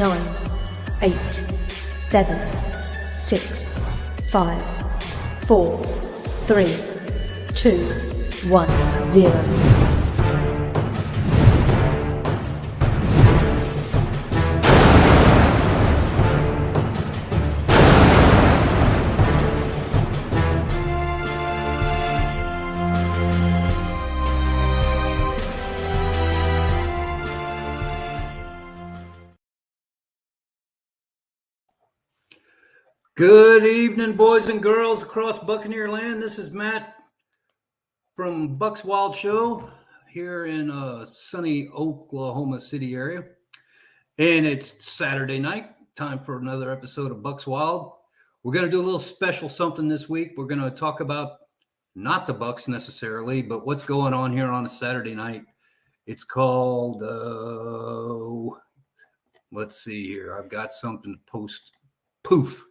9, 8, 7, 6, 5, 4, 3, 2, 1, 0. Good evening, boys and girls across Buccaneer land. This is Matt from Bucs Wild Show here in sunny Oklahoma City area. And it's Saturday night, time for another episode of Bucs Wild. We're going to do a little special something this week. We're going to talk about not the Bucs necessarily, but what's going on here on a Saturday night. It's called, let's see here. I've got something to post. Poof.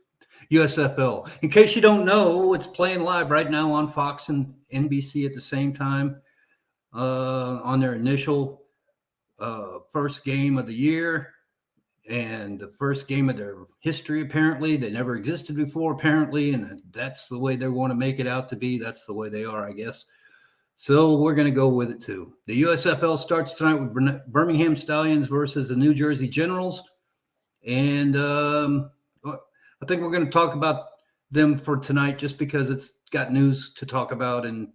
USFL. In case you don't know, it's playing live right now on Fox and NBC at the same time on their initial first game of the year and the first game of their history, apparently. They never existed before, apparently, and that's the way they want to make it out to be. That's the way they are, I guess. So we're going to go with it, too. The USFL starts tonight with Birmingham Stallions versus the New Jersey Generals. And I think we're going to talk about them for tonight just because it's got news to talk about, and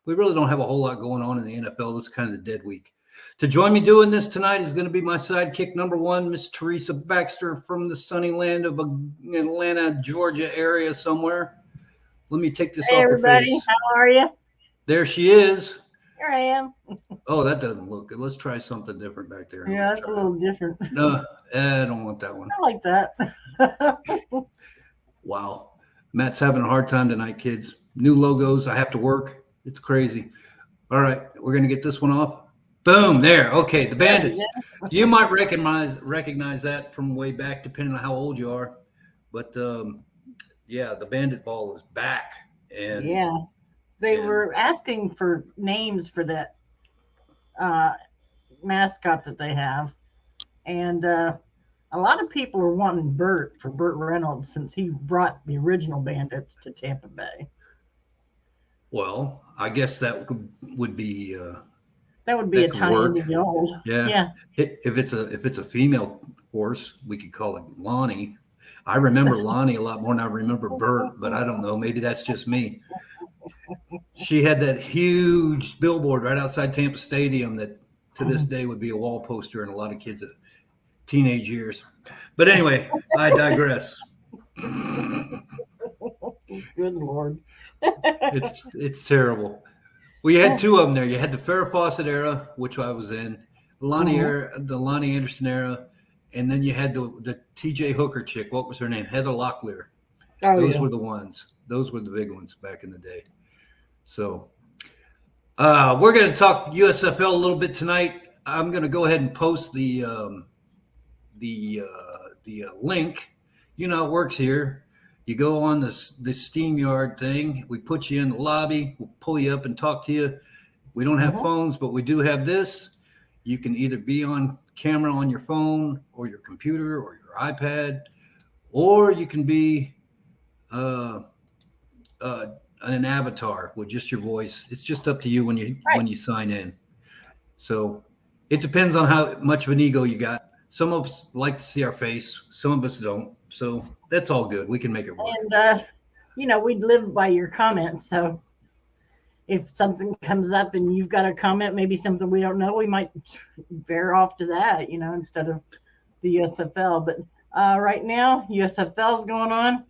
we really don't have a whole lot going on in the NFL. This is kind of the dead week. To join me doing this tonight is going to be my sidekick number one, Miss Teresa Baxter from the sunny land of Atlanta, Georgia area somewhere. Let me take this off everybody. Your face. How are you? There she is. Here I am. Oh, that doesn't look good. Let's try something different back there. Yeah, that's a little different. No, I don't want that one. I like that. Wow. Matt's having a hard time tonight, kids. New logos. I have to work. It's crazy. All right. We're going to get this one off. Boom. There. Okay. The Bandits. You might recognize that from way back, depending on how old you are. But, yeah, the Bandit ball is back. And yeah. They were asking for names for that mascot that they have. And a lot of people are wanting Burt for Burt Reynolds since he brought the original Bandits to Tampa Bay. Well, I guess that would be that would be a tie into the old. Yeah. If it's a female horse, we could call it Lonnie. I remember Lonnie a lot more than I remember Burt, but I don't know. Maybe that's just me. She had that huge billboard right outside Tampa Stadium that to this day would be a wall poster in a lot of kids' teenage years. But anyway, I digress. Good Lord. It's terrible. We had two of them there. You had the Farrah Fawcett era, which I was in, the Lonnie Anderson era, and then you had the TJ Hooker chick. What was her name? Heather Locklear. Those were the ones. Those were the big ones back in the day. So we're going to talk USFL a little bit tonight. I'm going to go ahead and post the link. You know how it works here. You go on the SteamYard thing. We put you in the lobby. We'll pull you up and talk to you. We don't have phones, but we do have this. You can either be on camera on your phone or your computer or your iPad, or you can be an avatar with just your voice. It's just up to you when you sign in. So it depends on how much of an ego you got. Some of us like to see our face. Some of us don't. So that's all good. We can make it work. And, we'd live by your comments. So if something comes up and you've got a comment, maybe something we don't know, we might veer off to that, instead of the USFL. But right now, USFL is going on.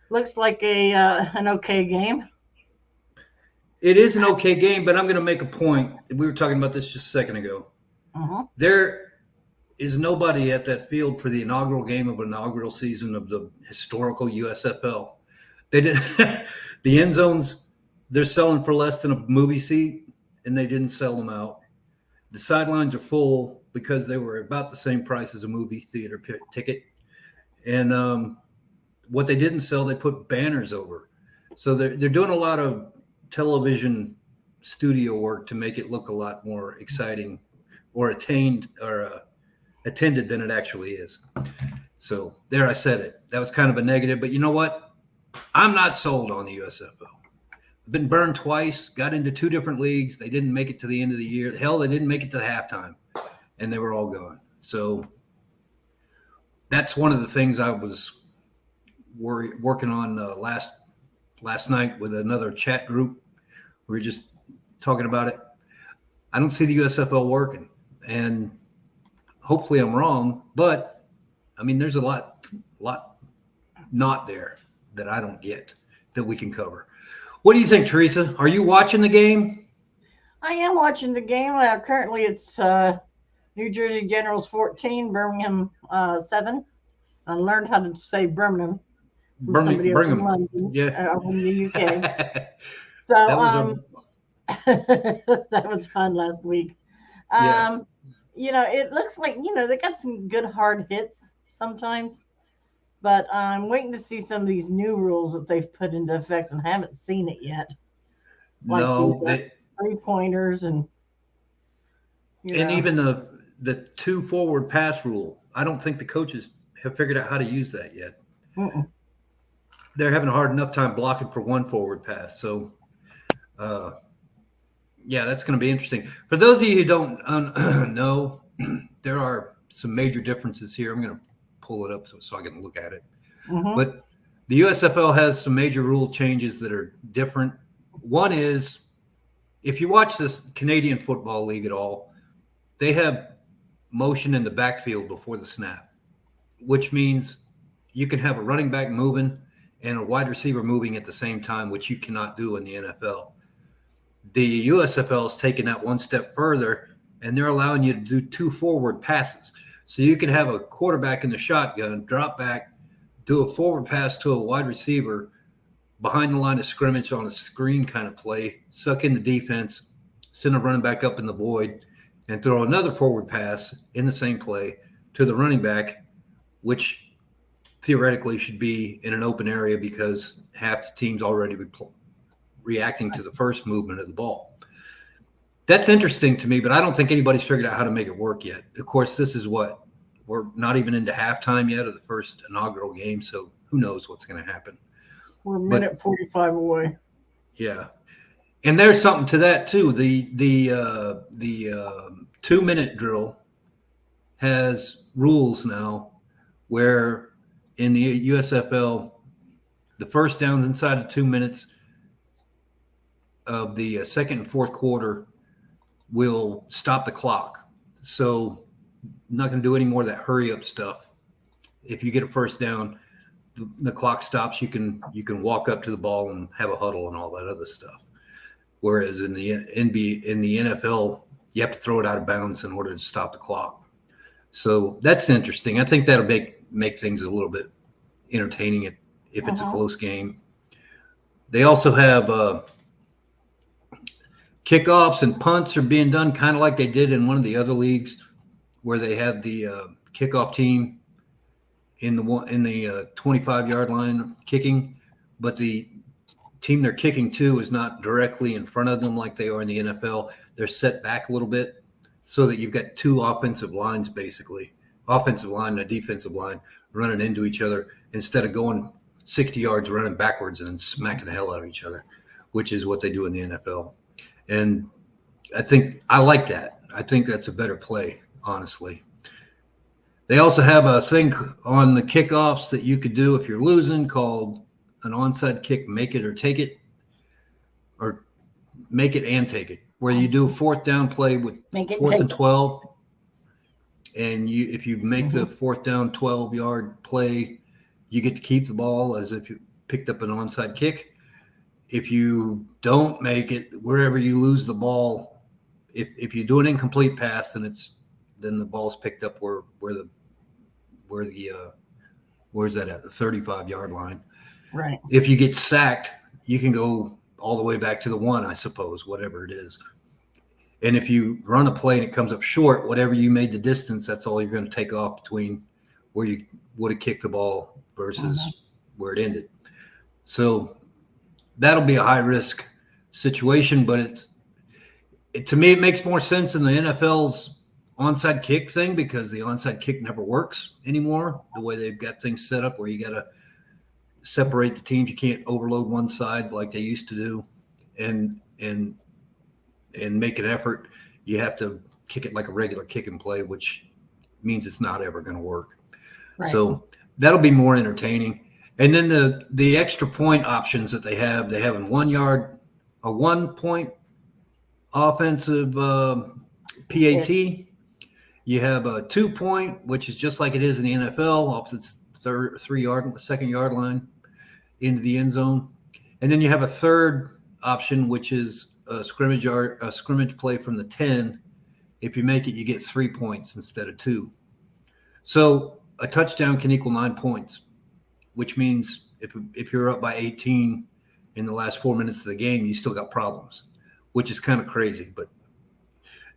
Looks like an okay game. It is an okay game, but I'm going to make a point. We were talking about this just a second ago. There is nobody at that field for the inaugural game of an inaugural season of the historical USFL. They did the end zones. They're selling for less than a movie seat, and they didn't sell them out. The sidelines are full because they were about the same price as a movie theater ticket. And what they didn't sell, they put banners over. So they're doing a lot of television studio work to make it look a lot more exciting or attended than it actually is. So there, I said it. That was kind of a negative, but you know what? I'm not sold on the USFL. I've been burned twice, got into 2 different leagues. They didn't make it to the end of the year. Hell, they didn't make it to the halftime, and they were all gone. So that's one of the things I was working on last night with another chat group. We were just talking about it. I don't see the USFL working, and hopefully I'm wrong, but I mean, there's a lot not there that I don't get that we can cover. What do you think, Teresa? Are you watching the game? I am watching the game. Currently, it's New Jersey Generals 14, Birmingham 7. I learned how to say Birmingham. Birmingham. Yeah. In the UK. So that was fun last week. Yeah. It looks like, they got some good hard hits sometimes, but I'm waiting to see some of these new rules that they've put into effect and haven't seen it yet. Like no, the 3-pointers and even the 2 forward pass rule. I don't think the coaches have figured out how to use that yet. Mm-mm. They're having a hard enough time blocking for 1 forward pass. So, yeah, that's going to be interesting. For those of you who don't know, there are some major differences here. I'm going to pull it up so I can look at it. Mm-hmm. But the USFL has some major rule changes that are different. One is, if you watch this Canadian Football League at all, they have motion in the backfield before the snap, which means you can have a running back moving and a wide receiver moving at the same time, which you cannot do in the NFL. The USFL is taking that one step further, and they're allowing you to do 2 forward passes. So you can have a quarterback in the shotgun, drop back, do a forward pass to a wide receiver behind the line of scrimmage on a screen kind of play, suck in the defense, send a running back up in the void, and throw another forward pass in the same play to the running back, which theoretically should be in an open area because half the team's already reacting to the first movement of the ball. That's interesting to me, but I don't think anybody's figured out how to make it work yet. Of course, this is we're not even into halftime yet of the first inaugural game, so who knows what's going to happen. We're a minute 45 away. Yeah. And there's something to that too. The 2-minute drill has rules now where in the USFL, the first downs inside of 2 minutes of the second and fourth quarter will stop the clock. So I'm not going to do any more of that hurry up stuff. If you get a first down, the clock stops. You can walk up to the ball and have a huddle and all that other stuff. Whereas in the NFL, you have to throw it out of bounds in order to stop the clock. So that's interesting. I think that'll make things a little bit entertaining if it's a close game. They also have kickoffs and punts are being done kind of like they did in one of the other leagues, where they had the kickoff team in the 25-yard line kicking, but the team they're kicking to is not directly in front of them like they are in the NFL. They're set back a little bit so that you've got 2 offensive lines, basically, offensive line and a defensive line running into each other instead of going 60 yards running backwards and then smacking the hell out of each other, which is what they do in the NFL. And I like that. I think that's a better play, honestly. They also have a thing on the kickoffs that you could do if you're losing called an onside kick, make it or take it, or make it and take it, where you do a 4th down play with 4th and 12. And if you make the 4th down 12-yard play, you get to keep the ball as if you picked up an onside kick. If you don't make it, wherever you lose the ball, if you do an incomplete pass, then the ball's picked up where's that at? The 35-yard line. Right. If you get sacked, you can go all the way back to the 1, I suppose, whatever it is. And if you run a play and it comes up short, whatever you made the distance, that's all you're going to take off between where you would have kicked the ball versus where it ended. So that'll be a high-risk situation, but to me, it makes more sense than the NFL's onside kick thing because the onside kick never works anymore. The way they've got things set up where you got to separate the teams, you can't overload one side like they used to do, and make an effort. You have to kick it like a regular kick and play, which means it's not ever going to work. Right. So that'll be more entertaining. And then the extra point options that they have in 1 yard, a 1 point offensive PAT. You have a 2 point, which is just like it is in the NFL, off its 2nd yard line into the end zone. And then you have a third option, which is a scrimmage play from the 10. If you make it, you get 3 points instead of 2. So a touchdown can equal 9 points, which means if you're up by 18 in the last 4 minutes of the game, you still got problems, which is kind of crazy. But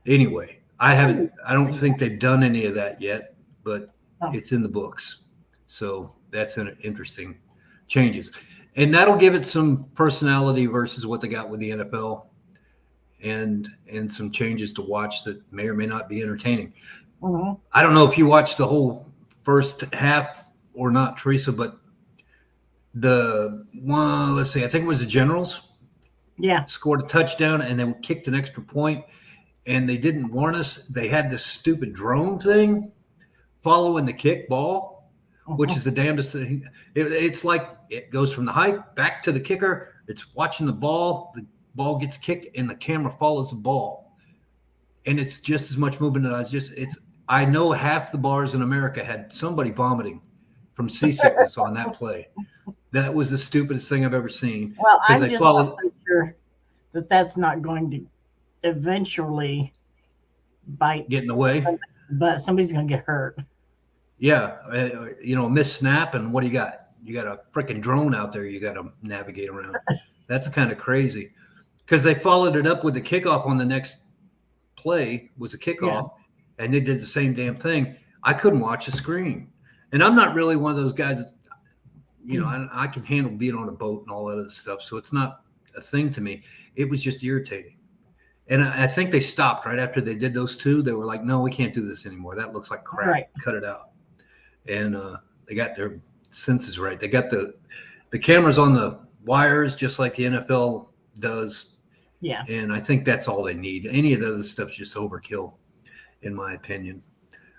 anyway, I don't think they've done any of that yet, but it's in the books. So that's an interesting changes. And that'll give it some personality versus what they got with the NFL, and some changes to watch that may or may not be entertaining. Mm-hmm. I don't know if you watched the whole first half or not, Teresa, but let's see, I think it was the Generals. Yeah. Scored a touchdown and then kicked an extra point, and they didn't warn us. They had this stupid drone thing following the kick ball, which is the damnedest thing. It's like it goes from the height back to the kicker. It's watching the ball gets kicked and the camera follows the ball. And it's just as much movement as I know half the bars in America had somebody vomiting from seasickness on that play. That was the stupidest thing I've ever seen. Well, I'm just not so sure that that's not going to eventually get in the way. But somebody's going to get hurt. Yeah. Miss snap, and what do you got? You got a freaking drone out there you got to navigate around. That's kind of crazy. Because they followed it up with the kickoff on the next play was a kickoff, and they did the same damn thing. I couldn't watch the screen. And I'm not really one of those guys that's, I can handle being on a boat and all that other stuff. So it's not a thing to me. It was just irritating. And I think they stopped right after they did those two. They were like, no, we can't do this anymore. That looks like crap. Right. Cut it out. And they got their senses right. They got the cameras on the wires just like the NFL does. Yeah. And I think that's all they need. Any of the other stuff's just overkill, in my opinion.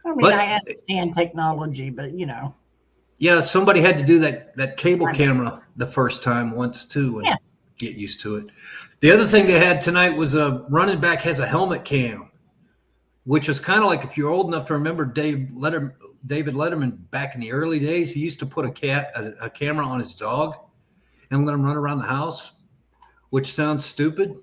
I understand technology, but Yeah, somebody had to do that cable camera the first time once too, and get used to it. The other thing they had tonight was a running back has a helmet cam, which was kind of like, if you're old enough to remember David Letterman back in the early days, he used to put a camera on his dog and let him run around the house, which sounds stupid,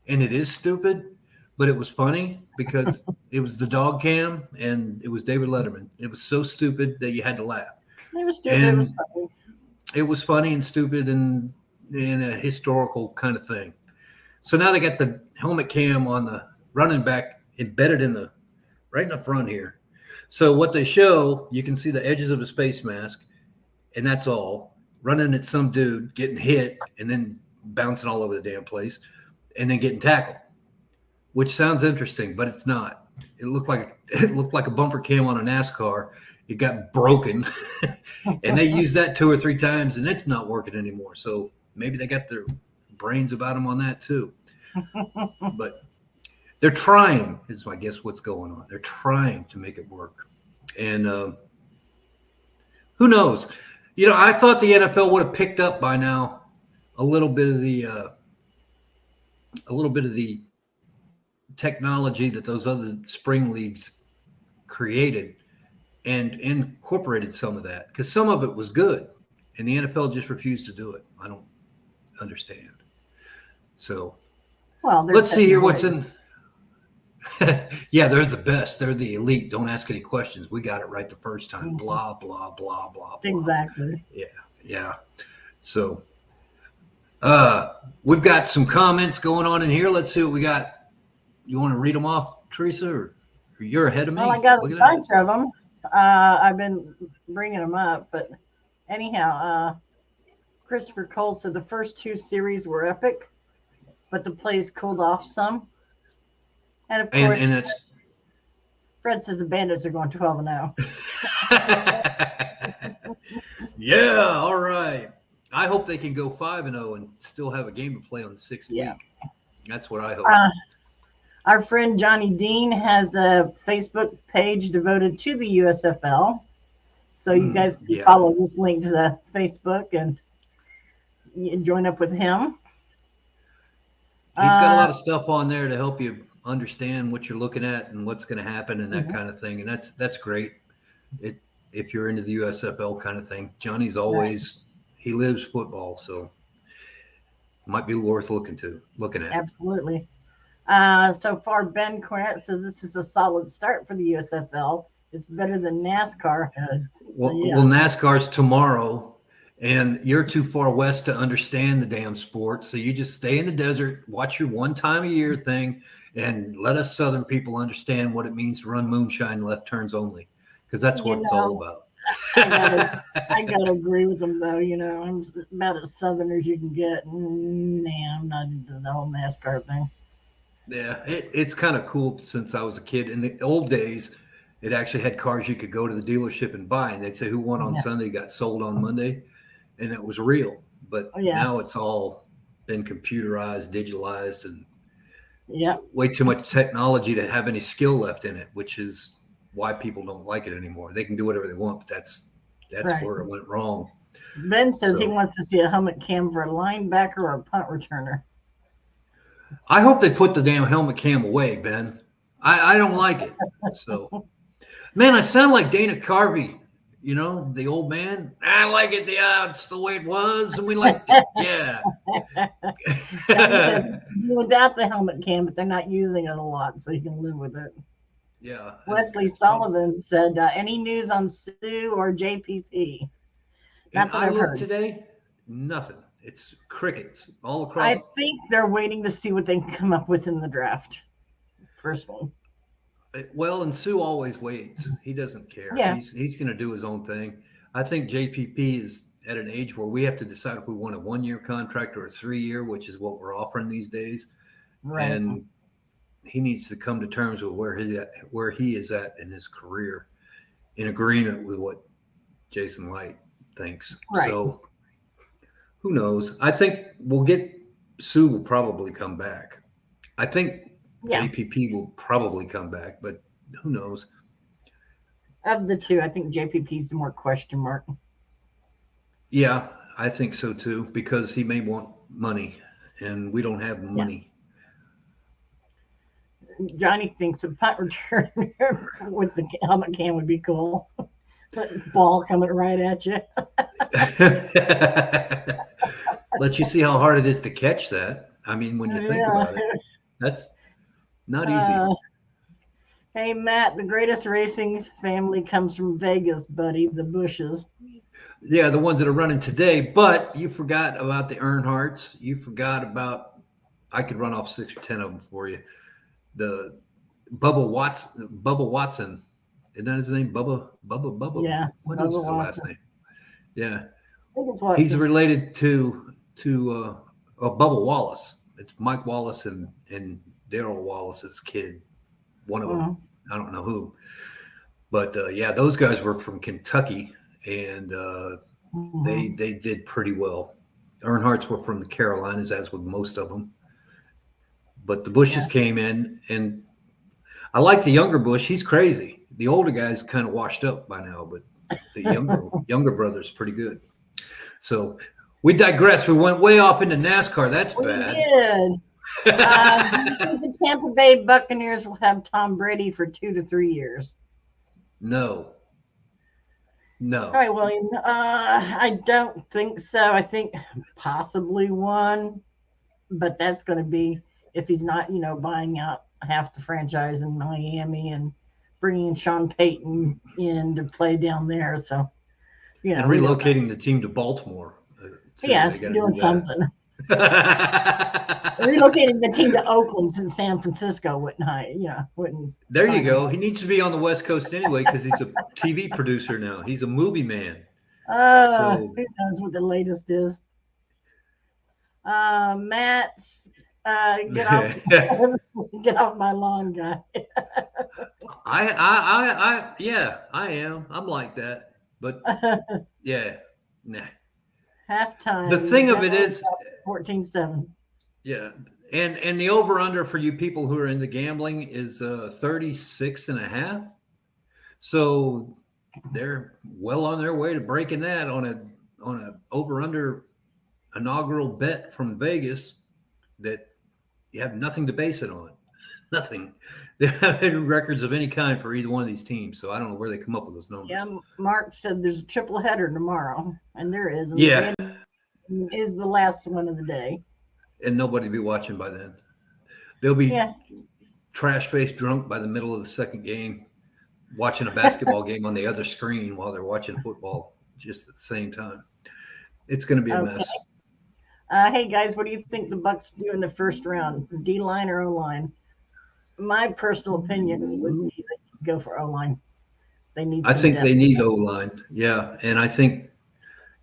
and it is stupid, but it was funny because it was the dog cam and it was David Letterman. It was so stupid that you had to laugh. It was stupid. It was funny. It was funny and stupid and in a historical kind of thing. So now they got the helmet cam on the running back embedded right in the front here. So what they show, you can see the edges of his face mask, and that's all. Running at some dude, getting hit, and then bouncing all over the damn place, and then getting tackled, which sounds interesting, but it's not. It looked like a bumper cam on a NASCAR. It got broken, and they used that 2 or 3 times, and it's not working anymore. So maybe they got their brains about them on that too. But they're trying, is I guess what's going on. They're trying to make it work. And who knows? I thought the NFL would have picked up by now a little bit of the technology that those other spring leagues created and incorporated some of that, because some of it was good and the NFL just refused to do it. I don't understand. So let's see here what's in. Yeah, they're the best. They're the elite. Don't ask any questions. We got it right the first time. Mm-hmm. Blah, blah, blah, blah, blah. Exactly. Yeah. So we've got some comments going on in here. Let's see what we got. You want to read them off, Teresa, or you're ahead of me? Well, I got a bunch of them. I've been bringing them up, but anyhow, Christopher Cole said the first 2 series were epic, but the plays cooled off some. And of course, Fred says the Bandits are going 12-0. Yeah, all right. I hope they can go 5-0 and still have a game to play on the 6th Yeah. week. That's what I hope. Our friend Johnny Dean has a Facebook page devoted to the USFL. So you guys can follow this link to the Facebook and join up with him. He's got a lot of stuff on there to help you understand what you're looking at and what's going to happen and that kind of thing. And that's great. If you're into the USFL kind of thing, Johnny's always, he lives football. So might be worth looking at. Absolutely. So far, Ben Cornett says this is a solid start for the USFL. It's better than NASCAR. Well, NASCAR's tomorrow, and you're too far west to understand the damn sport. So you just stay in the desert, watch your one time a year thing, and let us Southern people understand what it means to run moonshine left turns only, because that's what it's all about. I gotta agree with them though. I'm about as Southern as you can get. Nah, I'm not into the whole NASCAR thing. Yeah, it's kind of cool since I was a kid. In the old days, it actually had cars you could go to the dealership and buy, and they'd say who won on Sunday got sold on Monday, and it was real. But now it's all been computerized, digitalized, and way too much technology to have any skill left in it, which is why people don't like it anymore. They can do whatever they want, but that's where it went wrong. Ben says he wants to see a helmet cam for a linebacker or a punt returner. I hope they put the damn helmet cam away, Ben. I don't like it. So, man, I sound like Dana Carvey, the old man. I like it. It's the way it was, and we like it. Yeah. Without the helmet cam, but they're not using it a lot, so you can live with it. Yeah. Wesley Sullivan said, any news on Sue or JPP? Not that I looked today. Nothing. It's crickets all across. I think they're waiting to see what they can come up with in the draft, personally. Well, and Sue always waits. He doesn't care. Yeah. He's going to do his own thing. I think JPP is at an age where we have to decide if we want a 1-year contract or a 3-year, which is what we're offering these days. Right. And he needs to come to terms with where he is at in his career, in agreement with what Jason Light thinks. Right. So who knows? I think Sue will probably come back. I think JPP will probably come back, but who knows? Of the two, I think JPP's the more question mark. Yeah, I think so too, because he may want money, and we don't have money. Johnny thinks a punt return with the helmet cam would be cool. Ball coming right at you. Let you see how hard it is to catch that. I mean, when you think about it, that's not easy. Hey, Matt, the greatest racing family comes from Vegas, buddy, the Bushes. Yeah, the ones that are running today. But you forgot about the Earnhardts. You forgot about, I could run off 6 or 10 of them for you. The Bubba Watson. Isn't that his name? Bubba. Yeah. What is his last name? Yeah. I He's related to Bubba Wallace. It's Mike Wallace and Darrell Wallace's kid. One of them. I don't know who. But those guys were from Kentucky, and they did pretty well. Earnhardt's were from the Carolinas, as with most of them. But the Bushes came in, and I like the younger Bush. He's crazy. The older guy's kind of washed up by now, but the younger brother's pretty good. So we digress. We went way off into NASCAR. That's bad. We did. The Tampa Bay Buccaneers will have Tom Brady for 2 to 3 years. No. All right, William. I don't think so. I think possibly 1, but that's going to be if he's not, buying out half the franchise in Miami and bringing Sean Payton in to play down there. So, and relocating the team to Baltimore. Doing something. Relocating the team to Oakland since San Francisco wouldn't. There you go. He needs to be on the West Coast anyway because he's a TV producer now. He's a movie man. Who knows what the latest is? Matt Get off, get off my lawn, guy. Yeah, I am. I'm like that. But yeah, nah. Halftime. The thing of it General is, 14-7. yeah, and the over under for you people who are into gambling is 36.5. So they're well on their way to breaking that on a over under inaugural bet from Vegas that you have nothing to base it on. Nothing. They don't have any records of any kind for either one of these teams. So I don't know where they come up with those numbers. Yeah, Mark said there's a triple header tomorrow, and there is. And Yeah. is the last one of the day. And nobody will be watching by then. They'll be trash face drunk by the middle of the second game, watching a basketball game on the other screen while they're watching football just at the same time. It's going to be a mess. Hey guys, what do you think the Bucs do in the first round? D line or O line? My personal opinion would be they go for O line. I think they need O line. Yeah, and I think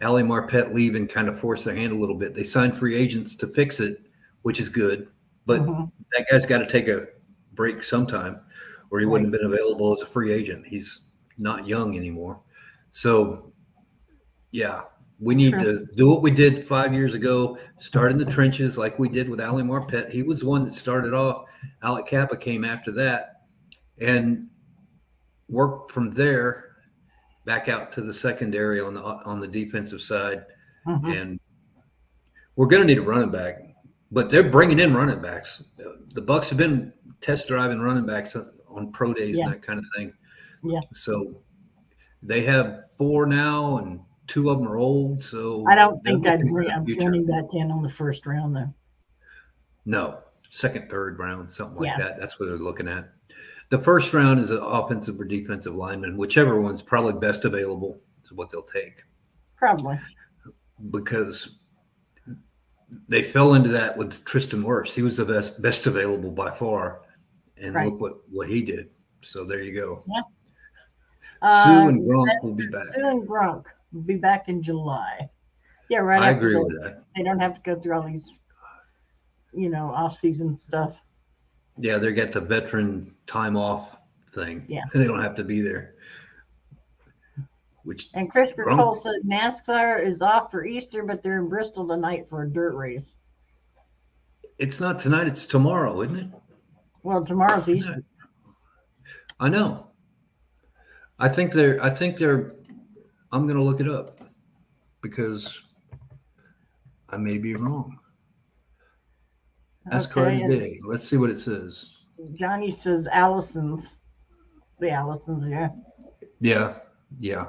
Ali Marpet leaving kind of forced their hand a little bit. They signed free agents to fix it, which is good, but that guy's got to take a break sometime, or he wouldn't have been available as a free agent. He's not young anymore. So, yeah, we need to do what we did 5 years ago, start in the trenches like we did with Ali Marpet. He was the one that started off. Alec Kappa came after that and worked from there back out to the secondary on the defensive side. And we're going to need a running back, but they're bringing in running backs. The Bucs have been test driving running backs on pro days and that kind of thing. Yeah. So they have 4 now, and 2 of them are old. So I don't think I'd bring a running back in on the first round, though. No, second, third round, something like that. That's what they're looking at. The first round is an offensive or defensive lineman, whichever one's probably best available is what they'll take. Probably. Because they fell into that with Tristan Wirfs. He was the best available by far. And look what he did. So there you go. Yeah. Sue and Gronk will be back. Sue and Gronk will be back in July. Yeah, right. I agree with that. They don't have to go through all these, off-season stuff. Yeah, they got the veteran time off thing. Yeah. They don't have to be there. And Christopher Cole said NASCAR is off for Easter, but they're in Bristol tonight for a dirt race. It's not tonight, it's tomorrow, isn't it? Well, tomorrow's Easter. I know. I think they're I'm going to look it up because I may be wrong. That's Cardi Day. Let's see what it says. Johnny says Allison's. The Allisons, yeah. Yeah.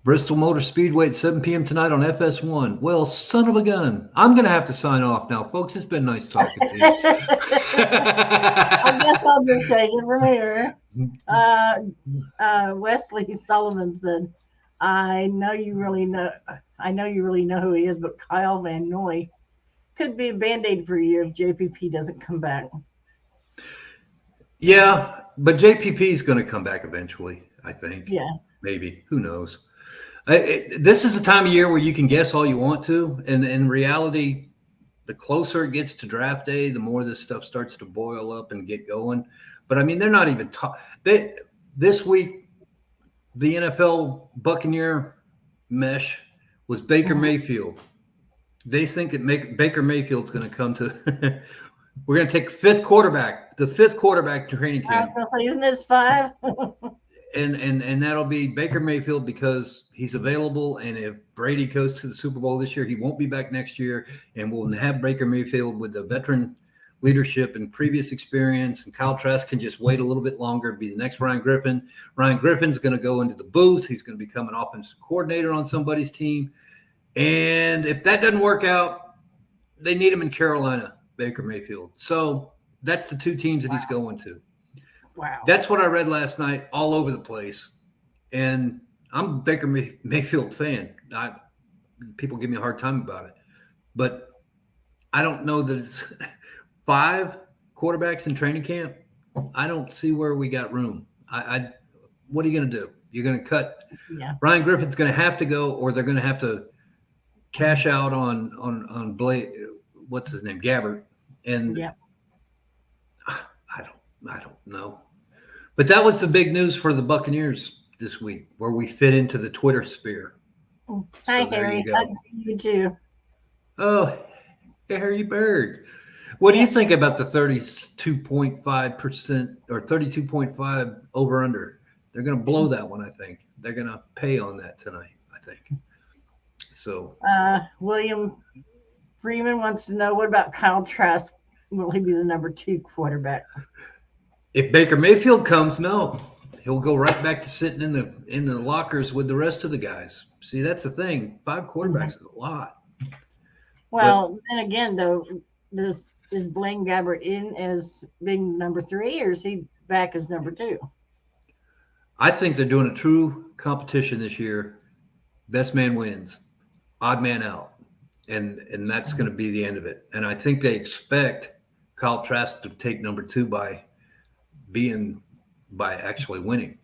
Bristol Motor Speedway at 7 p.m. tonight on FS1. Well, son of a gun. I'm going to have to sign off now, folks. It's been nice talking to you. I guess I'll just take it from here. Wesley Sullivan said, I know you really know who he is, but Kyle Van Noy could be a Band-Aid for you if JPP doesn't come back. Yeah, but JPP is going to come back eventually, I think. Yeah. Maybe. Who knows? This is the time of year where you can guess all you want to. And in reality, the closer it gets to draft day, the more this stuff starts to boil up and get going. But, I mean, they're not even this week, the NFL Buccaneer mesh was Baker Mayfield. They think that Baker Mayfield's going to come to – we're going to take the fifth quarterback training camp. Isn't this 5? And that'll be Baker Mayfield because he's available. And if Brady goes to the Super Bowl this year, he won't be back next year. And we'll have Baker Mayfield with the veteran leadership and previous experience. And Kyle Trask can just wait a little bit longer, be the next Ryan Griffin. Ryan Griffin's going to go into the booth. He's going to become an offensive coordinator on somebody's team. And if that doesn't work out, they need him in Carolina, Baker Mayfield. So that's the 2 teams that he's going to. Wow. That's what I read last night all over the place. And I'm a Baker Mayfield fan. People give me a hard time about it. But I don't know that it's 5 quarterbacks in training camp. I don't see where we got room. What are you going to do? You're going to cut. Yeah. Ryan Griffin's going to have to go, or they're going to have to cash out on what's his name, Gabbert, and Yeah. I don't know. But that was the big news for the Buccaneers this week, where we fit into the Twitter sphere. Hi, So there Harry. you go. I'd see you too. Oh, Harry Berg. What do you Yeah. think about the 32.5% or 32.5 over under? They're going to blow that one, I think. They're going to pay on that tonight, I think. So William Freeman wants to know, what about Kyle Trask? Will he be the number 2 quarterback? if Baker Mayfield comes, no. He'll go right back to sitting in the lockers with the rest of the guys. See, that's the thing. 5 quarterbacks is a lot. Well, then again, though, is Blaine Gabbert in as being number 3, or is he back as number 2? I think they're doing a true competition this year. Best man wins, odd man out, and that's going to be the end of it. And I think they expect Kyle Trask to take number 2 by actually winning.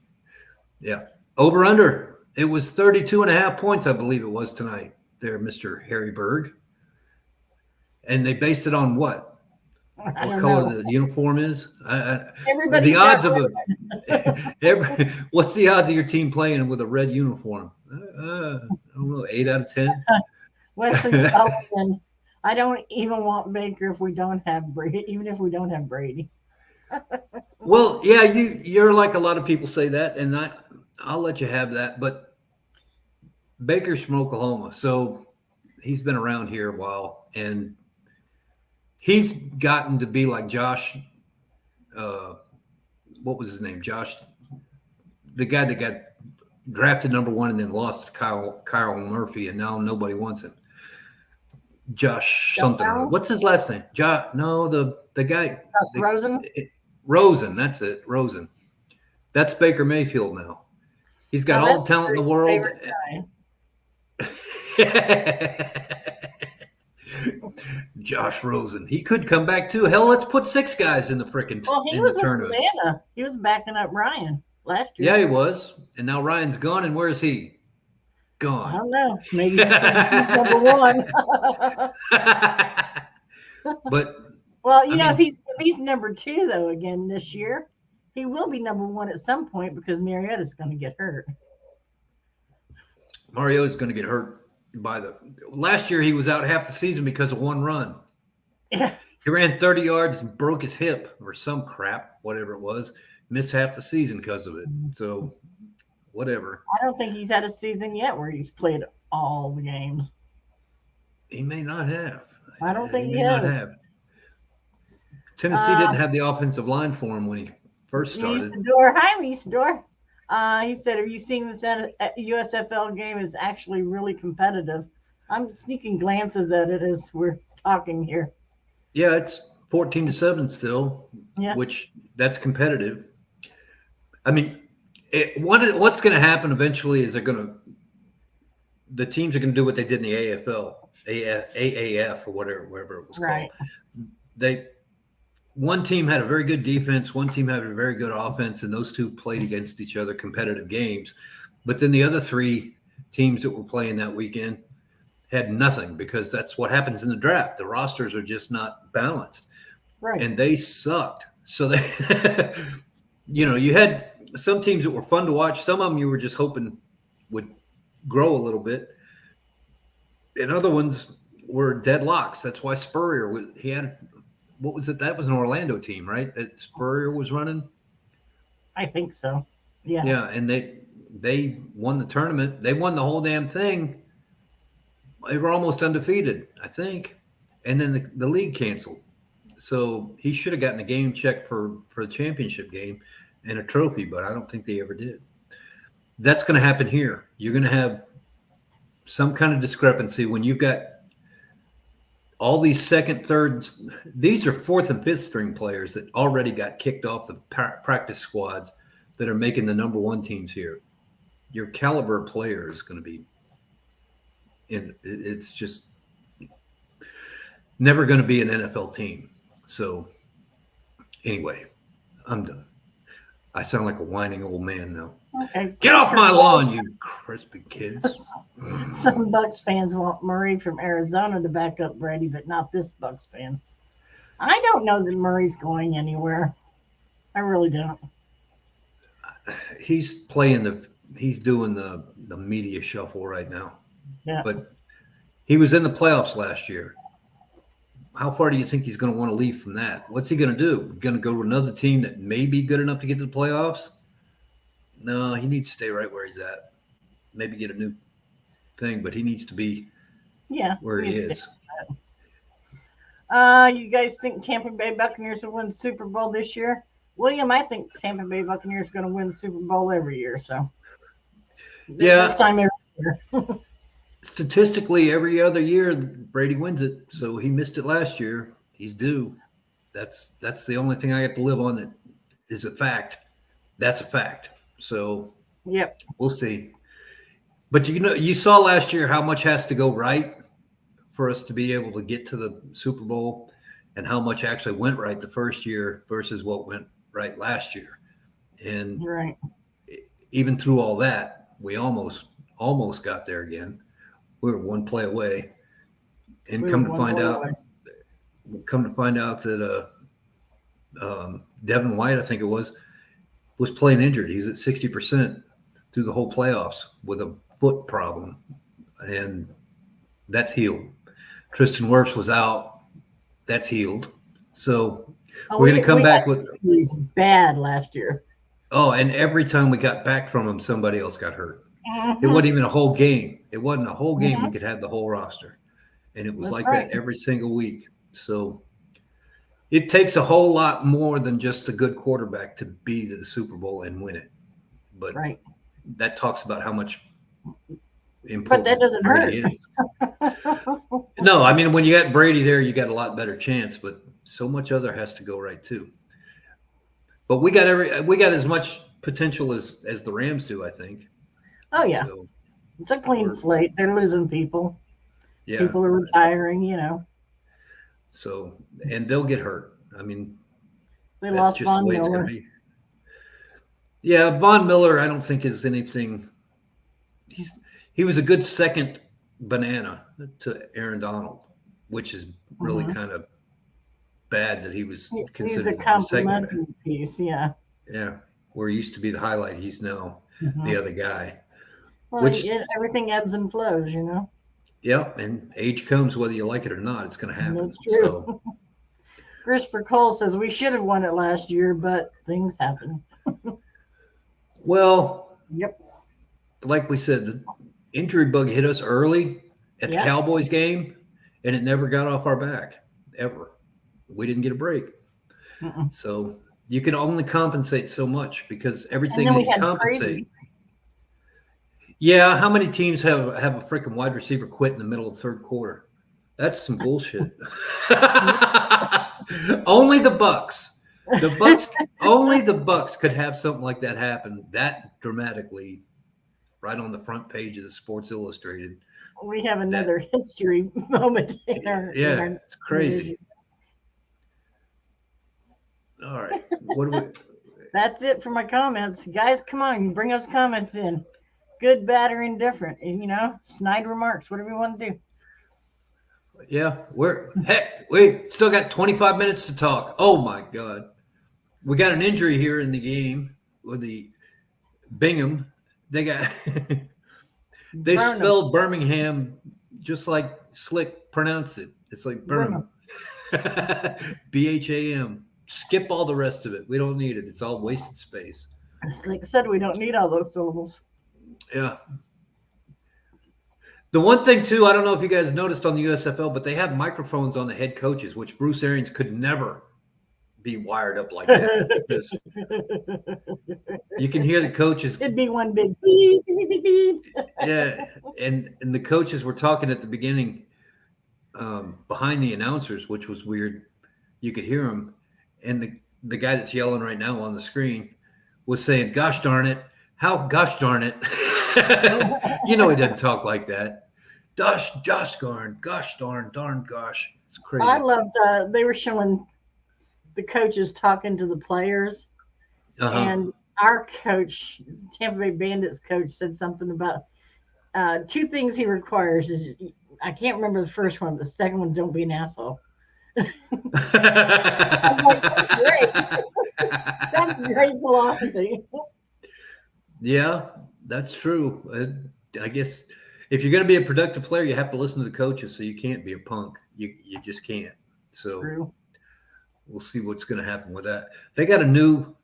Yeah, over under. It was 32.5 points, I believe it was tonight. There, Mr. Harry Berg, and they based it on what? I What don't color know. the uniform is? Everybody's The odds got of what's the odds of your team playing with a red uniform? I don't know, 8 out of 10. Wesley Sullivan. I don't even want Baker if we don't have Brady, even if we don't have Brady. Well, yeah, you're like a lot of people say that, and I'll let you have that. But Baker's from Oklahoma, so he's been around here a while, and he's gotten to be like Josh. What was his name? Josh, the guy that got drafted number 1 and then lost to Kyle Murphy, and now nobody wants him. Josh something. Allen? What's his last name? No, the guy. Rosen? Rosen. That's it. Rosen. That's Baker Mayfield now. He's got Now, all the talent in the world. Josh Rosen. He could come back too. Hell, let's put 6 guys in the freaking Well, he in was the with tournament. Savannah. He was backing up Ryan last year. Yeah, he was. And now Ryan's gone. And where is he? I Gone. don't know. Maybe he's number 1. But Well, you know, if he's number 2 though again this year, he will be number 1 at some point because Mariota's going to get hurt. Mariota's going to get hurt last year. He was out half the season because of 1 run. Yeah. He ran 30 yards and broke his hip or some crap, whatever it was. Missed half the season because of it. So whatever. I don't think he's had a season yet where he's played all the games. He may not have. I don't think he may has. not have. Tennessee didn't have the offensive line for him when he first started. Hi, Isidore. He said, "Have you seen this USFL game? Is actually really competitive." I'm sneaking glances at it as we're talking here. Yeah, it's 14-7 still, Yeah. which that's competitive. I mean, what's going to happen eventually is the teams are going to do what they did in the AFL, AAF, or whatever it was Right. called. One team had a very good defense, one team had a very good offense, and those two played against each other, competitive games. But then the other 3 teams that were playing that weekend had nothing, because that's what happens in the draft. The rosters are just not balanced. Right. And they sucked. So they, you had some teams that were fun to watch. Some of them you were just hoping would grow a little bit. And other ones were deadlocks. That's why Spurrier what was it? That was an Orlando team, right? That Spurrier was running. I think so. Yeah. Yeah, and they won the tournament. They won the whole damn thing. They were almost undefeated, I think. And then the league canceled. So he should have gotten a game check for the championship game and a trophy, but I don't think they ever did. That's going to happen here. You're going to have some kind of discrepancy when you've got all these second, thirds. These are 4th and 5th string players that already got kicked off the practice squads that are making the number 1 teams here. Your caliber player is going to be it's just never going to be an NFL team. So anyway, I'm done. I sound like a whining old man now. Okay. Get off my lawn, you crispy kids. Some Bucs fans want Murray from Arizona to back up Brady, but not this Bucs fan. I don't know that Murray's going anywhere. I really don't. He's doing the media shuffle right now. Yeah. But he was in the playoffs last year. How far do you think he's going to want to leave from that? What's he going to do? Going to go to another team that may be good enough to get to the playoffs? No, he needs to stay right where he's at. Maybe get a new thing, but he needs to be where he is. You guys think Tampa Bay Buccaneers will win the Super Bowl this year? William, I think Tampa Bay Buccaneers are going to win the Super Bowl every year. So this time every year. Statistically, every other year Brady wins it. So he missed it last year. He's due. That's the only thing I have to live on that is a fact. That's a fact. So yep, we'll see. But you saw last year how much has to go right for us to be able to get to the Super Bowl, and how much actually went right the first year versus what went right last year. And even through all that, we almost got there again. We were one play away, and come to find out that Devin White, I think it was playing injured. He's at 60% through the whole playoffs with a foot problem, and that's healed. Tristan Wirfs was out. That's healed. So we're going to come back with. He was bad last year. Oh, and every time we got back from him, somebody else got hurt. It wasn't even a whole game. It wasn't a whole game. We could have the whole roster, and it was that every single week. So it takes a whole lot more than just a good quarterback to be to the Super Bowl and win it. But that talks about how much important. But that doesn't Brady hurt. is. No, I mean, when you got Brady there, you got a lot better chance. But so much other has to go right too. But we got as much potential as the Rams do, I think. Oh yeah, so, it's a clean slate. They're losing people. Yeah, people are retiring. So, and they'll get hurt. I mean, they lost just Von the way Miller. It's gonna be. Yeah, Von Miller, I don't think is anything. He was a good second banana to Aaron Donald, which is really kind of bad that he was considered a complimentary piece. Yeah. Yeah, where he used to be the highlight, he's now the other guy. Well, everything ebbs and flows, Yeah, and age comes whether you like it or not. It's going to happen. That's true. So. Christopher Cole says we should have won it last year, but things happen. Well, yep. Like we said, the injury bug hit us early at the Cowboys game, and it never got off our back, ever. We didn't get a break. So you can only compensate so much because everything that you compensate. Brady. Yeah, how many teams have a freaking wide receiver quit in the middle of the third quarter? That's some bullshit. Only the Bucs. Only the Bucs could have something like that happen that dramatically, right on the front page of the Sports Illustrated. We have another history moment in our it's crazy. All right. What do we? That's it for my comments. Guys, come on, bring those comments in. Good, bad, or indifferent. Snide remarks, whatever you want to do. Yeah, we still got 25 minutes to talk. Oh my God. We got an injury here in the game with the Bingham. They spelled Birmingham just like Slick pronounced it. It's like Birmingham. BHAM. Skip all the rest of it. We don't need it. It's all wasted space. Like I said, we don't need all those syllables. Yeah. The one thing, too, I don't know if you guys noticed on the USFL, but they have microphones on the head coaches, which Bruce Arians could never be wired up like that. Because you can hear the coaches. It'd be one big beep, beep, beep, beep. Yeah. And the coaches were talking at the beginning behind the announcers, which was weird. You could hear them. And the guy that's yelling right now on the screen was saying, gosh darn it. How gosh darn it. He doesn't talk like that. Gosh darn, darn gosh. It's crazy. I loved they were showing the coaches talking to the players. And our coach, Tampa Bay Bandits coach, said something about two things he requires is I can't remember the first one, but the second one, don't be an asshole. I'm like, that's great. That's great philosophy. Yeah, that's true. I guess if you're going to be a productive player, you have to listen to the coaches. So you can't be a punk. You just can't. So True. we'll see what's going to happen with that. They got a new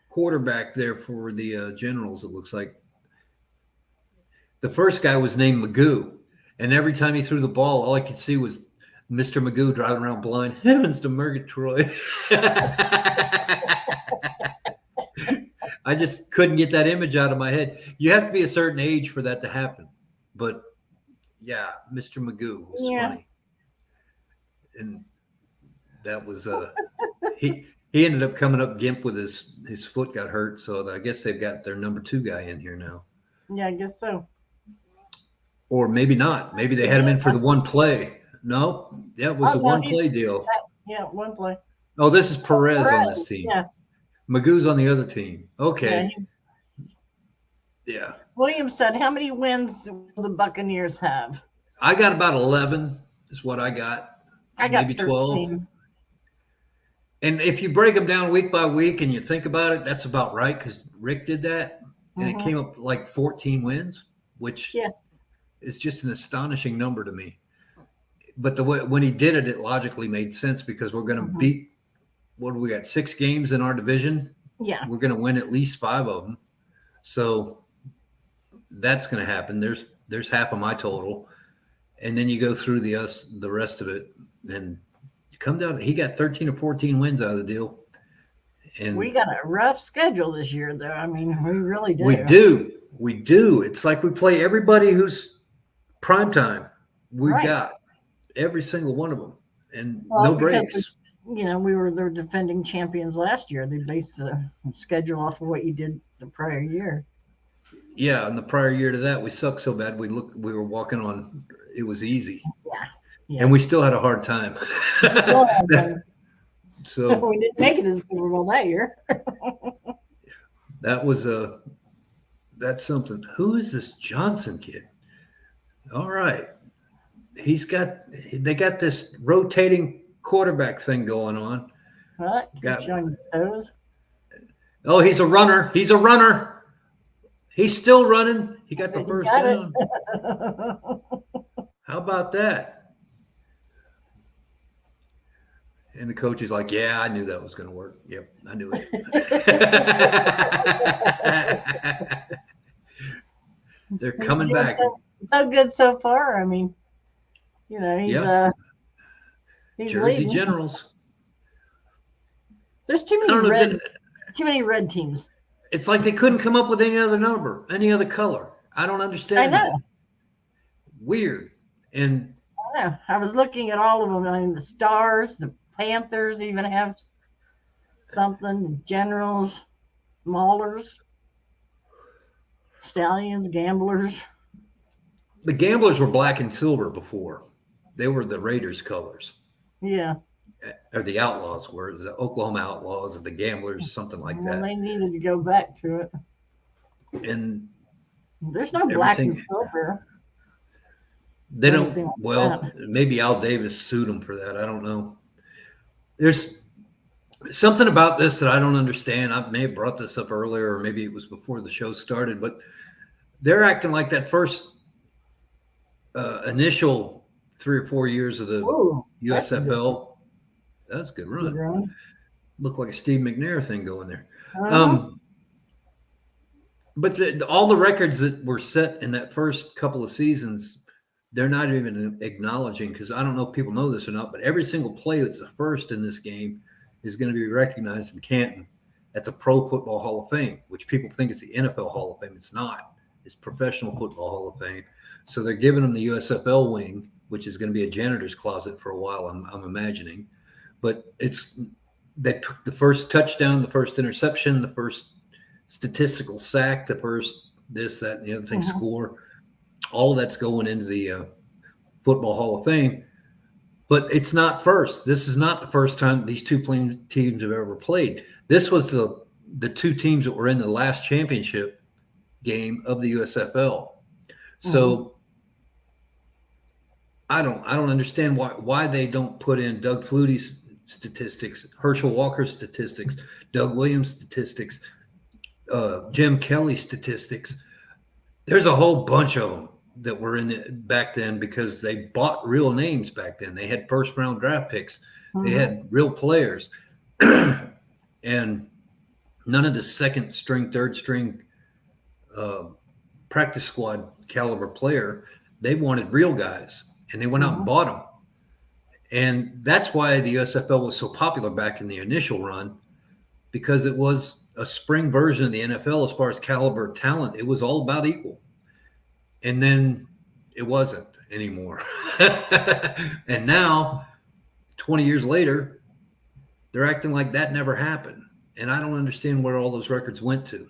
quarterback there for the Generals. It looks like the first guy was named Magoo, and every time he threw the ball, all I could see was Mr. Magoo driving around blind. Heavens to Murgatroyd. I just couldn't get that image out of my head. You have to be a certain age for that to happen. But yeah, Mr. Magoo was funny. And that was he ended up coming up gimp with his foot got hurt. So I guess they've got their number 2 guy in here now. Yeah, I guess so. Or maybe not. Maybe they had him in for the one play. No, yeah, it was a one-play deal. Yeah, one play. Oh, this is Perez on this team. Yeah. Magoo's on the other team. Okay. Yeah. Williams said, how many wins will the Buccaneers have? I got about 11 is what I got. I got maybe 13. 12. And if you break them down week by week and you think about it, that's about right because Rick did that. And it came up like 14 wins, which is just an astonishing number to me. But when he did it, it logically made sense because we're going to beat, what do we got, 6 games in our division? Yeah. We're going to win at least 5 of them. So that's going to happen. There's half of my total. And then you go through the rest of it and come down. He got 13 or 14 wins out of the deal. And we got a rough schedule this year, though. I mean, we really do. We do. It's like we play everybody who's primetime. We've got every single one of them, and no breaks. We were the defending champions last year. They based the schedule off of what you did the prior year. Yeah, and the prior year to that, we sucked so bad. We were walking on. It was easy. Yeah. And we still had a hard time. So we didn't make it to the Super Bowl that year. That was that's something. Who is this Johnson kid? All right. They got this rotating quarterback thing going on. What? Got on your toes? Oh, he's a runner. He's still running. He got the first down. How about that? And the coach is like, yeah, I knew that was going to work. Yep, I knew it. They're coming back. So good so far. I mean, he's Jersey leading. Generals. There's too many red teams. It's like they couldn't come up with any other number, any other color. I don't understand. I know. That. Weird. And I was looking at all of them. I mean, the Stars, the Panthers even have something. The Generals, Maulers, Stallions, Gamblers. The Gamblers were black and silver before. They were the Raiders colors. Yeah. Or the Outlaws were the Oklahoma Outlaws or the Gamblers, something like that. They needed to go back to it. And there's no black and silver. They don't. Well, maybe Al Davis sued them for that. I don't know. There's something about this that I don't understand. I may have brought this up earlier, or maybe it was before the show started, but they're acting like that first initial 3 or 4 years of the USFL. That's a good run. Looked like a Steve McNair thing going there. But all the records that were set in that first couple of seasons, they're not even acknowledging, because I don't know if people know this or not, but every single play that's the first in this game is going to be recognized in Canton. That's a Pro Football Hall of Fame, which people think is the NFL Hall of Fame. It's not. It's Professional Football Hall of Fame. So they're giving them the USFL wing, which is going to be a janitor's closet for a while, I'm imagining. But they took the first touchdown, the first interception, the first statistical sack, the first this, that, and the other thing score. All of that's going into the Football Hall of Fame. But it's not first. This is not the first time these two teams have ever played. This was the the two teams that were in the last championship game of the USFL. So I don't understand why they don't put in Doug Flutie's statistics, Herschel Walker's statistics, Doug Williams' statistics, Jim Kelly's statistics. There's a whole bunch of them that were in it back then because they bought real names back then. They had first round draft picks. They had real players. And none of the second string, third string practice squad caliber player. They wanted real guys, and they went out and bought them. And that's why the USFL was so popular back in the initial run, because it was a spring version of the NFL as far as caliber of talent. It was all about equal. And then it wasn't anymore. And now, 20 years later, they're acting like that never happened. And I don't understand where all those records went to.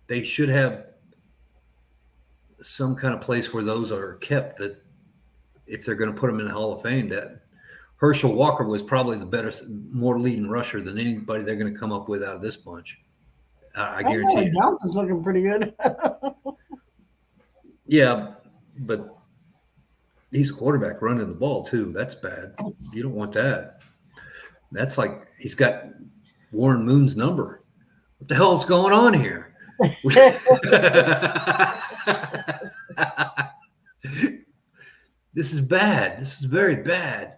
They should have some kind of place where those are kept, that if they're going to put them in the Hall of Fame, that Herschel Walker was probably the better, more leading rusher than anybody they're going to come up with out of this bunch. I guarantee you. Johnson's looking pretty good. Yeah, but he's a quarterback running the ball too. That's bad. You don't want that. That's like he's got Warren Moon's number. What the hell is going on here? This is bad. This is very bad.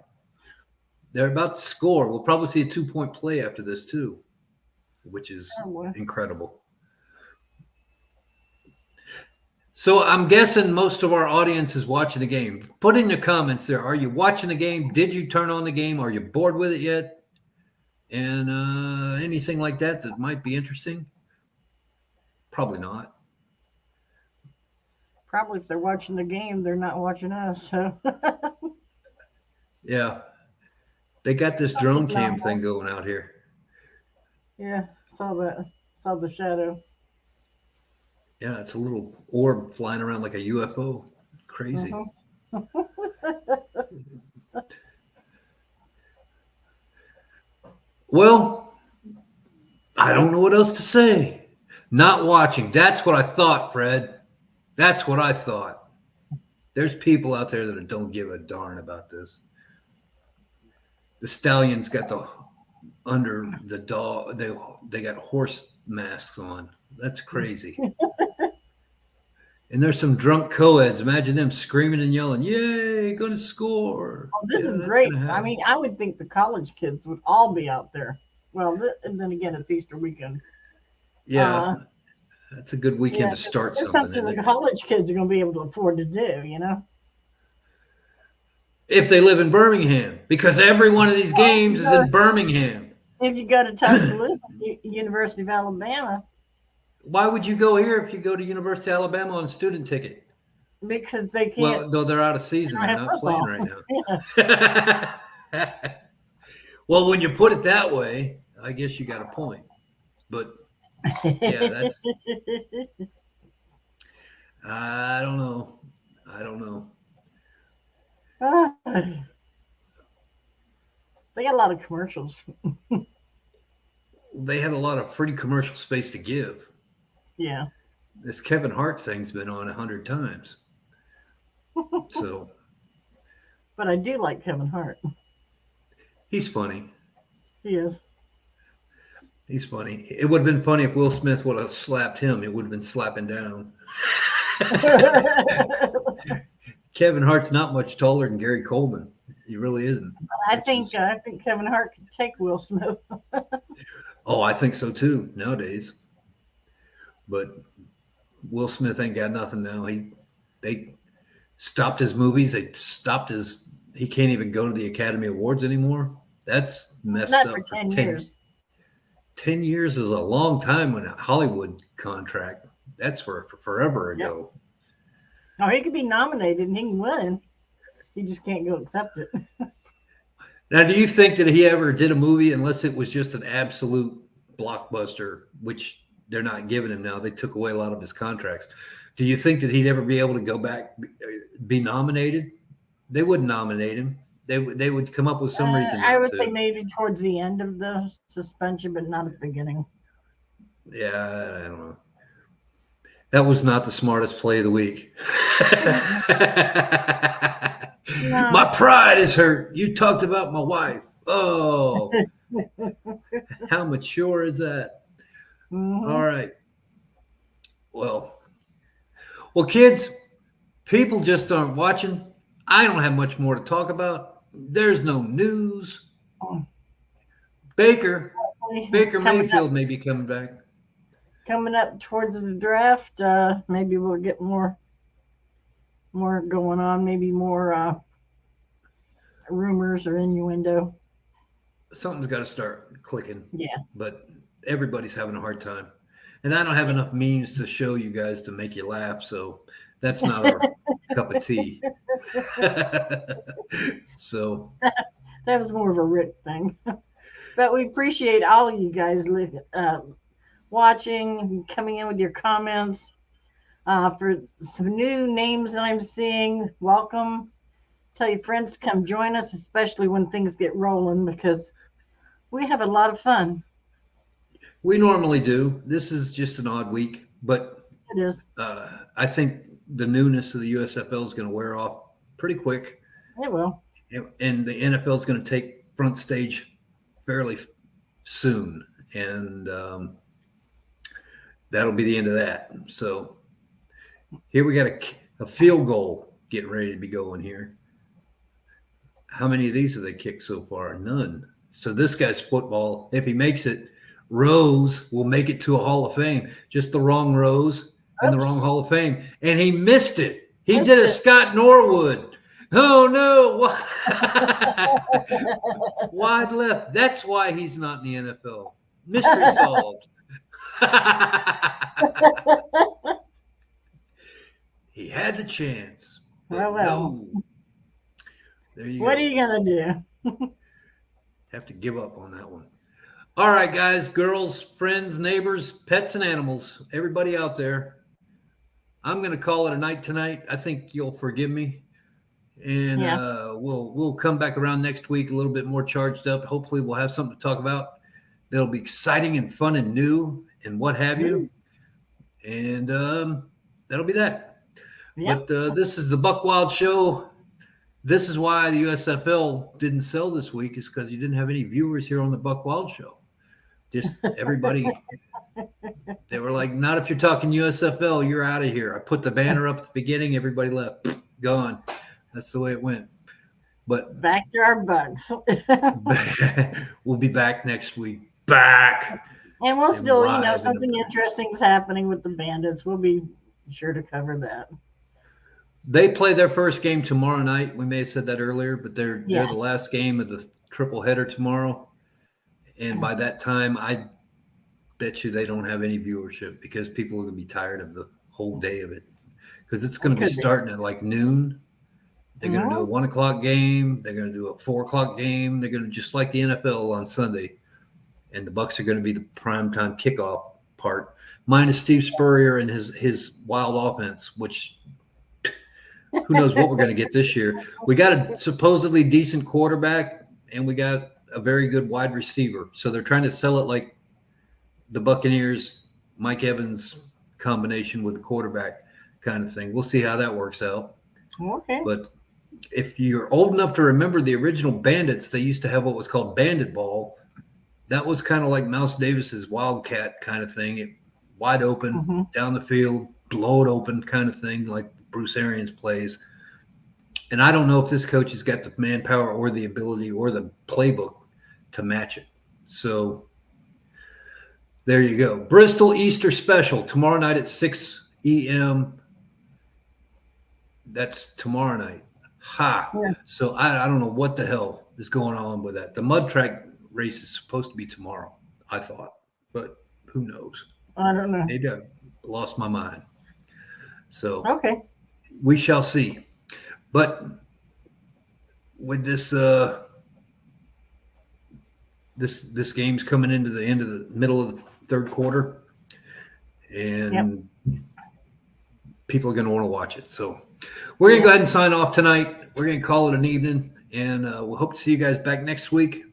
They're about to score. We'll probably see a 2-point play after this too, which is incredible. So I'm guessing most of our audience is watching the game. Put in the comments there. Are you watching the game? Did you turn on the game? Are you bored with it yet? And anything like that that might be interesting? Probably not. Probably if they're watching the game, they're not watching us. So. Yeah. They got this drone cam thing going out here. Yeah, saw that. Saw the shadow. Yeah, it's a little orb flying around like a UFO. Crazy. Well, I don't know what else to say. Not watching. That's what I thought, Fred. That's what I thought. There's people out there that don't give a darn about this. The Stallions got the under the dog. They got horse masks on. That's crazy. And there's some drunk co-eds. Imagine them screaming and yelling, "Yay, going to score." Oh, this is great. I mean, I would think the college kids would all be out there. Well, and then again, it's Easter weekend. Yeah, that's a good weekend to start something. The college kids are going to be able to afford to do, you know? If they live in Birmingham, because every one of these games is in Birmingham. If you go to Tuscaloosa, University of Alabama. Why would you go here if you go to University of Alabama on a student ticket? Because they can't. Well, though they're out of season, they're not playing right now. Well, when you put it that way, I guess you got a point. But yeah, that's. I don't know. They got a lot of commercials. They had a lot of free commercial space to give. Yeah. This Kevin Hart thing's been on 100 times. So. But I do like Kevin Hart. He's funny. He is. He's funny. It would have been funny if Will Smith would have slapped him. It would have been slapping down. Kevin Hart's not much taller than Gary Coleman. He really isn't. I think Kevin Hart could take Will Smith. Oh, I think so too nowadays. But Will Smith ain't got nothing now. They stopped his movies. They stopped his. He can't even go to the Academy Awards anymore. That's messed up. For 10 years. 10 years is a long time on a Hollywood contract. That's for forever ago. No, he could be nominated and he can win. He just can't go accept it. Now, do you think that he ever did a movie unless it was just an absolute blockbuster, which they're not giving him now? They took away a lot of his contracts. Do you think that he'd ever be able to go back, be nominated? They wouldn't nominate him. they would come up with some reason. I not would to. say maybe towards the end of the suspension, but not at the beginning. Yeah, I don't know. That was not the smartest play of the week. No. My pride is hurt. You talked about my wife. Oh, how mature is that? Mhm. All right. Well, kids, people just aren't watching. I don't have much more to talk about. There's no news. Baker Coming Mayfield may be coming back. coming up towards the draft, maybe we'll get more going on, maybe more rumors or innuendo. Something's got to start clicking. Yeah. But everybody's having a hard time. And I don't have enough memes to show you guys to make you laugh, so that's not our cup of tea. So That was more of a Rick thing. But we appreciate all of you guys watching, coming in with your comments. For some new names that I'm seeing, welcome. Tell your friends to come join us, especially when things get rolling, because we have a lot of fun. we normally do. This is just an odd week, but It is. I think the newness of the USFL is going to wear off pretty quick. It will. And the NFL is going to take front stage fairly soon. And that'll be the end of that. So here we got a field goal getting ready to be going here. How many of these have they kicked so far? None. So this guy's football, if he makes it, Rose will make it to a Hall of Fame. Just the wrong Rose and the wrong Hall of Fame. And he missed it. He did a Scott Norwood. Oh, no. Wide left. That's why he's not in the NFL. Mystery solved. He had the chance. Well. No. There you What go. are you going to do? Have to give up on that one. All right, guys, girls, friends, neighbors, pets, and animals, everybody out there. I'm going to call it a night tonight. I think you'll forgive me. And we'll come back around next week a little bit more charged up. Hopefully we'll have something to talk about that'll be exciting and fun and new and what have you. And that'll be that. Yep. But this is the Buck Wild Show. This is why the USFL didn't sell this week, is because you didn't have any viewers here on the Buck Wild Show. Just everybody, they were like, not if you're talking USFL, you're out of here. I put the banner up at the beginning, everybody left, gone. That's the way it went. But Back to our Bucs. we'll be back next week. Back. And we'll still, live in something the- interesting is happening with the Bandits. We'll be sure to cover that. They play their first game tomorrow night. We may have said that earlier, but they're Yeah. the last game of the triple header tomorrow. And by that time, I bet you they don't have any viewership because people are going to be tired of the whole day of it. Because it's going to be Could be. starting at like noon. They're going to do a 1 o'clock game. They're going to do a 4 o'clock game. They're going to just like the NFL on Sunday. And the Bucs are going to be the primetime kickoff part, minus Steve Spurrier and his wild offense, which who knows what we're going to get this year. We got a supposedly decent quarterback, and we got a very good wide receiver. So they're trying to sell it like the Buccaneers, Mike Evans combination with the quarterback kind of thing. We'll see how that works out. Okay. But if you're old enough to remember the original Bandits, they used to have what was called Bandit Ball. That was kind of like Mouse Davis's Wildcat kind of thing. Wide open, down the field, blow it open kind of thing, like Bruce Arians plays. And I don't know if this coach has got the manpower or the ability or the playbook to match it. So there you go. Bristol Easter Special tomorrow night at 6 p.m. That's tomorrow night. Ha. Yeah. So I don't know what the hell is going on with that. The mud track race is supposed to be tomorrow, I thought, but who knows? I don't know. Maybe I lost my mind. So Okay. we shall see. But with this this game's coming into the end of the middle of the third quarter, and people are going to want to watch it. So we're going to go ahead and sign off tonight. We're going to call it an evening, And we'll hope to see you guys back next week.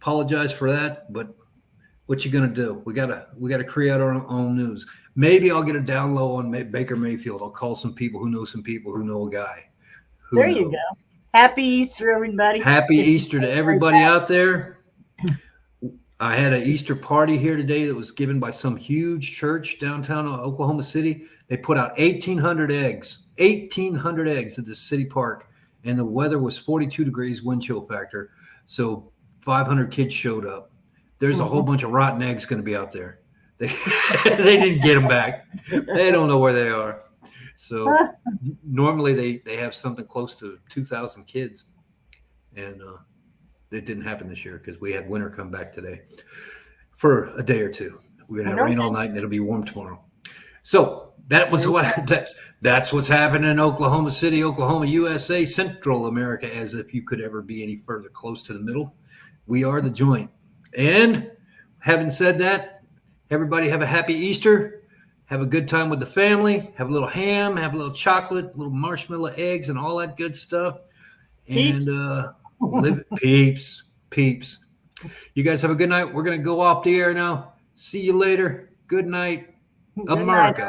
Apologize for that, but what you gonna do? We gotta create our own news. Maybe I'll get a down low on Baker Mayfield. I'll call some people who know a guy. There you go. Happy Easter, everybody. Happy Easter to everybody out there. I had an Easter party here today that was given by some huge church downtown Oklahoma City. They put out 1,800 eggs at the city park, and the weather was 42 degrees wind chill factor. So 500 kids showed up. There's a whole bunch of rotten eggs going to be out there. They didn't get them back. They don't know where they are. So normally they have something close to 2,000 kids, and it didn't happen this year because we had winter come back today for a day or two. We're gonna have rain all night, and it'll be warm tomorrow. So that's what's happening in Oklahoma City, Oklahoma, USA, Central America. As if you could ever be any further close to the middle, we are the joint. And having said that, everybody have a happy Easter. Have a good time with the family. Have a little ham, have a little chocolate, little marshmallow eggs, and all that good stuff. And peeps. You guys have a good night. We're going to go off the air now. See you later. Good night, America.